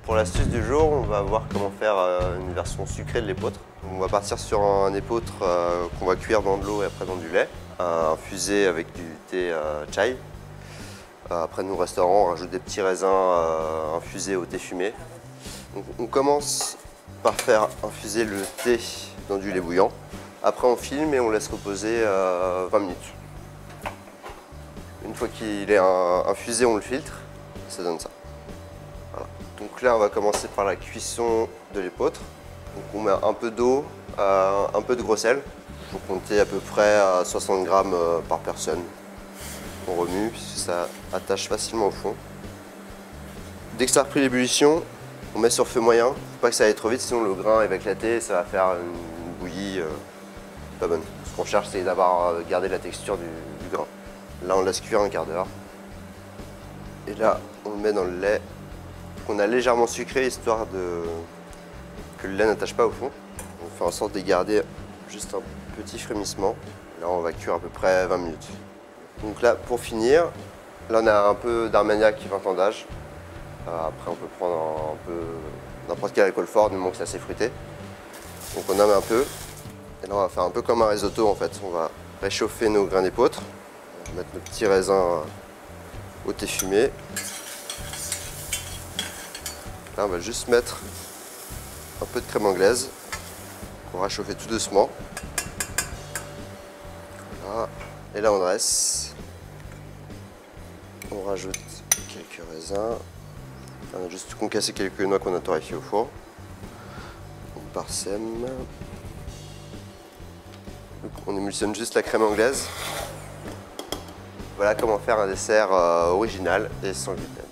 Pour l'astuce du jour, on va voir comment faire une version sucrée de l'épeautre. On va partir sur un épeautre qu'on va cuire dans de l'eau et après dans du lait, infusé avec du thé chai. Après, nous, au restaurant, on rajoute des petits raisins infusés au thé fumé. Donc, on commence par faire infuser le thé dans du lait bouillant. Après, on filme et on laisse reposer 20 minutes. Une fois qu'il est infusé, on le filtre. Ça donne ça. Voilà. Donc là, on va commencer par la cuisson de l'épeautre. Donc on met un peu d'eau, un peu de gros sel. Il faut compter à peu près à 60 grammes par personne. On remue, ça attache facilement au fond. Dès que ça a repris l'ébullition, on met sur feu moyen. Faut pas que ça aille trop vite, sinon le grain va éclater et ça va faire une bouillie pas bonne. Ce qu'on cherche, c'est d'avoir gardé la texture du grain. Là, on laisse cuire un quart d'heure. Et là, on le met dans le lait qu'on a légèrement sucré, histoire que le lait n'attache pas au fond. On fait en sorte de garder juste un petit frémissement. Là, on va cuire à peu près 20 minutes. Donc là, pour finir, là, on a un peu d'Armagnac 20 ans d'âge. Après, on peut prendre un peu n'importe quel alcool fort, du moment que c'est assez fruité. Donc on en met un peu. Et là, on va faire un peu comme un risotto, en fait. On va réchauffer nos grains d'épeautre. On va mettre nos petits raisins au thé fumé. Là, on va juste mettre un peu de crème anglaise pour réchauffer tout doucement. Voilà. Et là, on dresse. On rajoute quelques raisins. On a juste concassé quelques noix qu'on a torréfiées au four. On parsème. Donc, on émulsionne juste la crème anglaise. Voilà comment faire un dessert original et sans gluten.